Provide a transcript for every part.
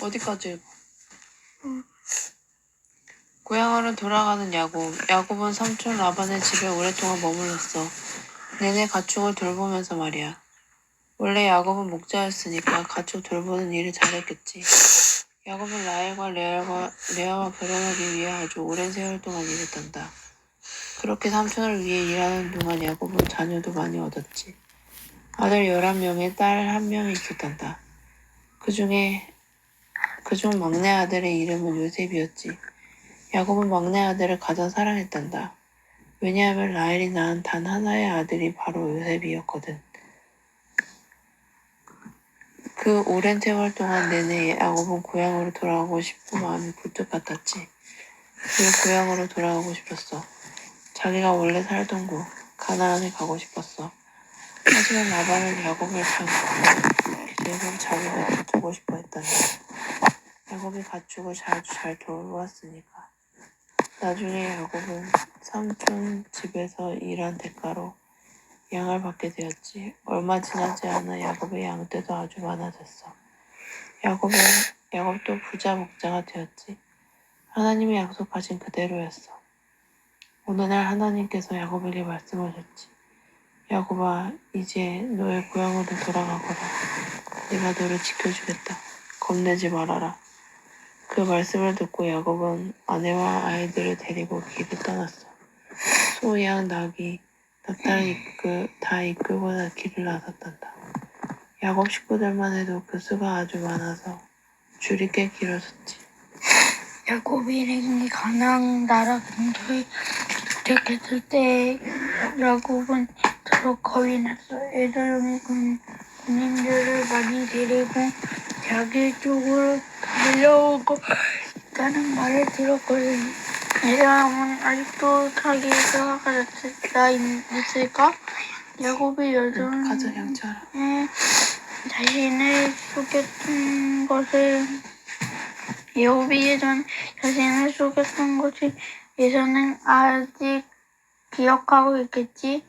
어디까지 읽어? 고향으로 돌아가는 야곱. 야곱은 삼촌 라반의 집에 오랫동안 머물렀어. 내내 가축을 돌보면서 말이야. 원래 야곱은 목자였으니까 가축 돌보는 일을 잘했겠지. 야곱은 라헬과 레아와 결혼하기 위해 아주 오랜 세월 동안 일했단다. 그렇게 삼촌을 위해 일하는 동안 야곱은 자녀도 많이 얻었지. 아들 11명에 딸 1명이 있었단다. 그중 막내 아들의 이름은 요셉이었지. 야곱은 막내 아들을 가장 사랑했단다. 왜냐하면 라헬이 낳은 단 하나의 아들이 바로 요셉이었거든. 그 오랜 세월 동안 내내 야곱은 고향으로 돌아가고 싶은 마음이 부쩍 같았지. 그리고 고향으로 돌아가고 싶었어. 자기가 원래 살던 곳, 가나안에 가고 싶었어. 하지만 라반은 야곱을 계속 자기 곁에 두고 싶어 했단다. 야곱이 가축을 잘 돌보았으니까. 나중에 야곱은 삼촌 집에서 일한 대가로 양을 받게 되었지. 얼마 지나지 않아 야곱의 양떼도 아주 많아졌어. 야곱도 부자 목자가 되었지. 하나님이 약속하신 그대로였어. 어느 날 하나님께서 야곱에게 말씀하셨지. 야곱아, 이제 너의 고향으로 돌아가거라. 내가 너를 지켜주겠다. 겁내지 말아라. 그 말씀을 듣고 야곱은 아내와 아이들을 데리고 길을 떠났어. 소, 양, 나귀, 낙타를 다 이끌고 길을 나섰단다. 야곱 식구들만 해도 그 수가 아주 많아서 줄이 꽤 길어졌지. 야곱이 일행이 가나안 나라 근처에 도착했을 때 야곱은 서로 겁이 났어. 에도람의 군인들을 많이 데리고 자기 쪽으로 달려오고 있다는 말을 들었거든. 에도람은 아직도 자기가 나 있을까? 야곱이 여전히 자신을 속였던 것을 에서는 아직 기억하고 있겠지.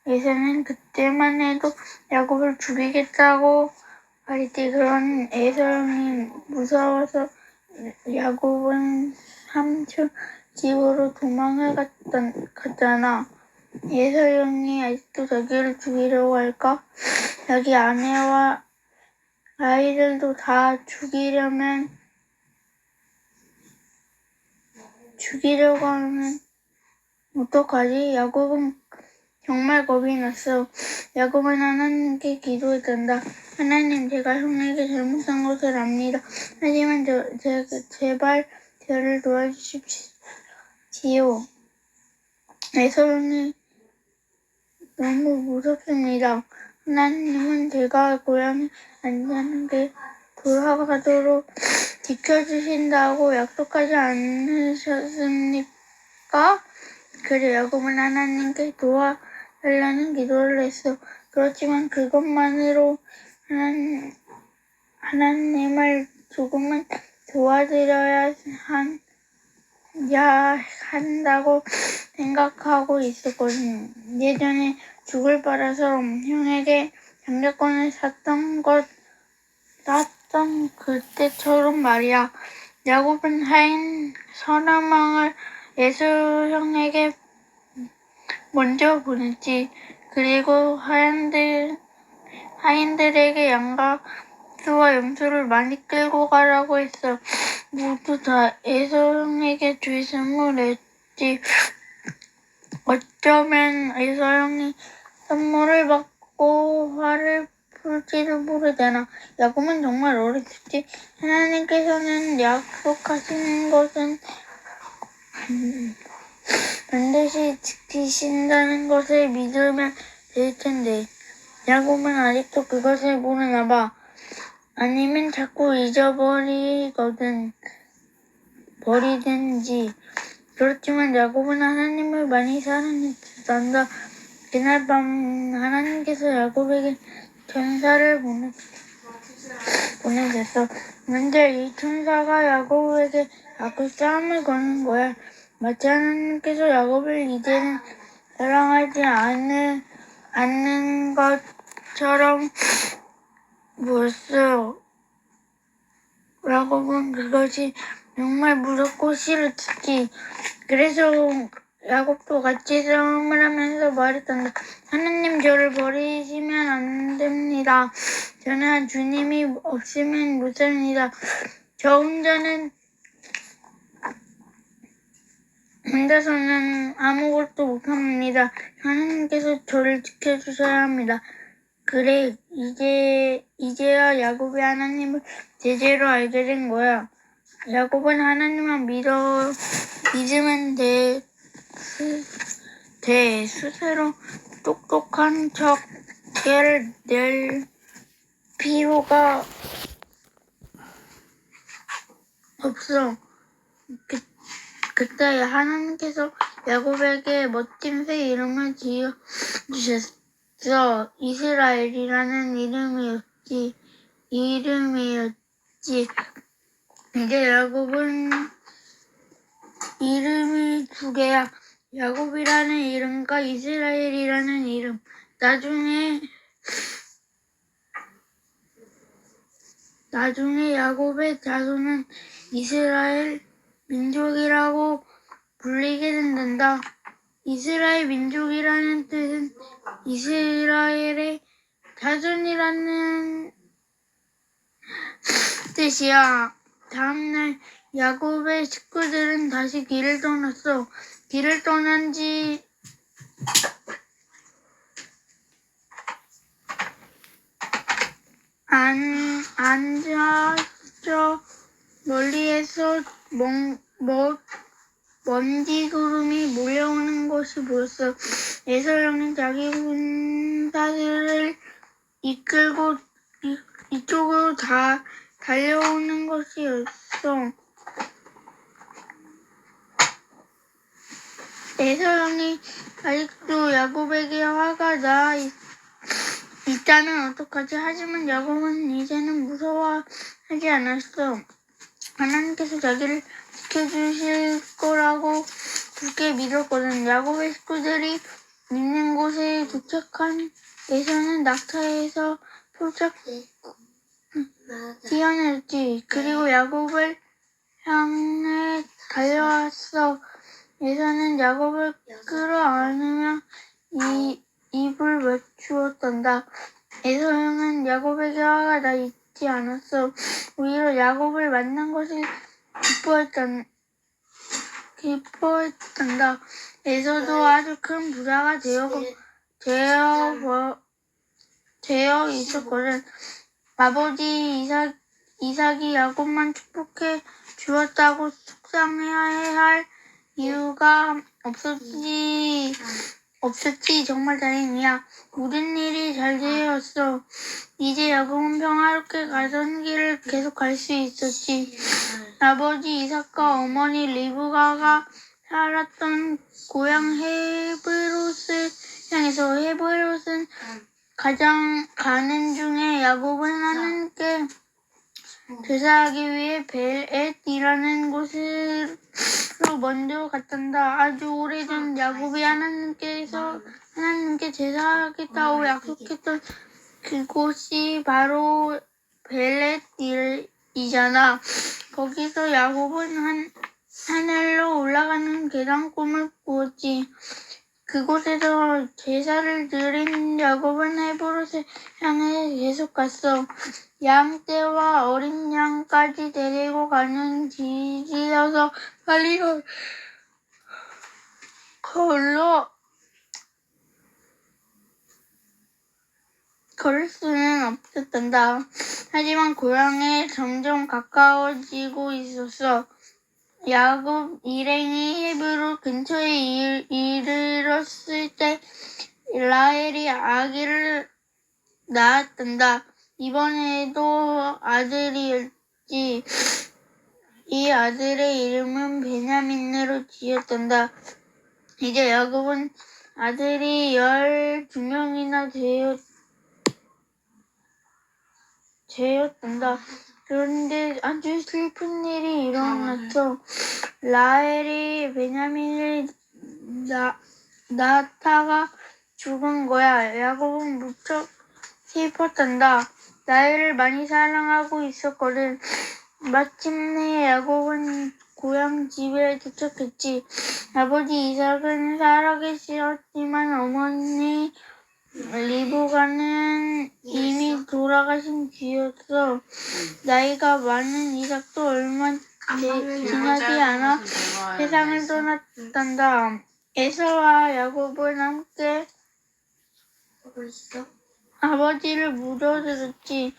에서는 그때만 해도 야곱을 죽이겠다고 말했지. 그런 에서 형이 무서워서 야곱은 삼촌 집으로 도망을 갔잖아. 에서 형이 아직도 자기를 죽이려고 할까? 자기 아내와 아이들도 다 죽이려고 하면 어떡하지? 야곱은 정말 겁이 났어. 야곱은 하나님께 기도했단다. 하나님, 제가 형에게 잘못한 것을 압니다. 하지만 제발 저를 도와주십시오. 에서 형이 너무 무섭습니다. 하나님은 제가 고향에 안전하게 돌아가도록 지켜주신다고 약속하지 않으셨습니까? 그래, 야곱은 하나님께 도와달라는 기도를 했어. 그렇지만 그것만으로 하나님을 조금은 도와드려야 한다고 생각하고 있었거든. 예전에 죽을 바라서 형에게 장자권을 샀던 그때처럼 말이야. 야곱은 하인 30명을 에서 형에게 먼저 보냈지. 그리고 하인들에게 양과 소와 염소를 많이 끌고 가라고 했어. 모두 다 에서 형에게 죄송을 했지. 어쩌면 에서 형이 선물을 받고 화를 풀지도 모르잖아. 야곱은 정말 어렸지. 하나님께서는 약속하신 것은 반드시 지키신다는 것을 믿으면 될 텐데. 야곱은 아직도 그것을 모르나 봐. 아니면 자꾸 버리든지. 그렇지만 야곱은 하나님을 많이 사랑했단다. 그날 밤 하나님께서 야곱에게 천사를 보내셨어. 그런데 이 천사가 야곱에게 자꾸 싸움을 거는 거야. 마치 하나님께서 야곱을 이제는 사랑하지 않는 것처럼 보였어. 야곱은 그것이 정말 무섭고 싫었지. 그래서 야곱도 같이 싸움을 하면서 말했단다. 하나님, 저를 버리시면 안 됩니다. 저는 주님이 없으면 못 삽니다. 저 혼자서는 아무것도 못합니다. 하나님께서 저를 지켜주셔야 합니다. 그래, 이제야 야곱이 하나님을 제대로 알게 된 거야. 야곱은 하나님만 믿으면 돼. 스스로 똑똑한 척을 낼 필요가 없어. 그때 하나님께서 야곱에게 멋진 새 이름을 지어주셨어. 이스라엘이라는 이름이었지. 이제 야곱은 이름이 두 개야. 야곱이라는 이름과 이스라엘이라는 이름. 나중에 야곱의 자손은 이스라엘 민족이라고 불리게 된단다. 이스라엘 민족이라는 뜻은 이스라엘의 자손이라는 뜻이야. 다음날 야곱의 식구들은 다시 길을 떠났어. 길을 떠난 지 앉아서 멀리에서 먼지 구름이 몰려오는 것이 보였어. 에서형은 자기 군사들을 이끌고 이쪽으로 달려오는 것이었어. 에서형이 아직도 야곱에게 화가 나 있다면 어떡하지? 하지만 야곱은 이제는 무서워하지 않았어. 하나님께서 자기를 지켜주실 거라고 굳게 믿었거든. 야곱의 식구들이 있는 곳에 도착한 에서는 낙타에서 폴짝 뛰어내렸지. 그리고 야곱을 향해 달려왔어. 에서는 야곱을 끌어안으며 입을 맞추었단다. 에서 형은 야곱에게 화가 나 있지 않았어. 오히려 야곱을 만난 것을 기뻐했단다. 에서도 아주 큰 부자가 되어 있었거든. 아버지 이삭이 야곱만 축복해 주었다고 속상해야 할 이유가 없었지. 정말 다행이야. 모든 일이 잘 되었어. 이제 야곱은 평화롭게 가던 길을 계속 갈 수 있었지. 아버지 이삭과 어머니 리브가가 살았던 고향 헤브롯을 향해서 헤브롯은 가는 중에 야곱은 하나님께 제사하기 위해 벨엣이라는 곳으로 먼저 갔단다. 아주 오래전 야곱이 하나님께 제사하겠다고 약속했던 그곳이 바로 벨엣이잖아. 거기서 야곱은 하늘로 올라가는 계단 꿈을 꾸었지. 그곳에서 제사를 드린 야곱은 헤브롯을 향해 계속 갔어. 양떼와 어린 양까지 데리고 가는 길이어서 빨리 걸을 수는 없었단다. 하지만 고향에 점점 가까워지고 있었어. 야곱 일행이 헤브론 근처에 이르렀을 때 라헬이 아기를 낳았단다. 이번에도 아들이었지. 이 아들의 이름은 베냐민으로 지었단다. 이제 야곱은 아들이 12명이나 되었단다. 그런데 아주 슬픈 일이 일어났어. 라헬이 베냐민을 낳다가 죽은 거야. 야곱은 무척 슬펐단다. 라헬을 많이 사랑하고 있었거든. 마침내 야곱은 고향 집에 도착했지. 아버지 이삭은 살아계셨지만 어머니 리브가는 이미 돌아가신 뒤였어. 나이가 많은 이삭도 얼마 지나지 않아 세상을 떠났단다. 에서와 야곱은 함께 아버지를 묻어들었지.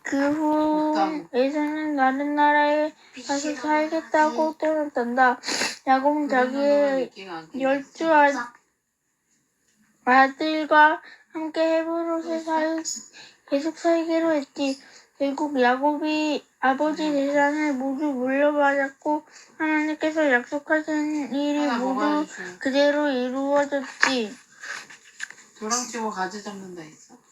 그 후 에서는 다른 나라에 가서 살겠다고 떠났단다. 야곱은 자기의 12 아들과 함께 헤브론에 계속 살기로 했지. 결국 야곱이 아버지 재산을 모두 물려받았고 하나님께서 약속하신 일이 모두 그대로 이루어졌지. 도랑치고 가지 잡는다 했어?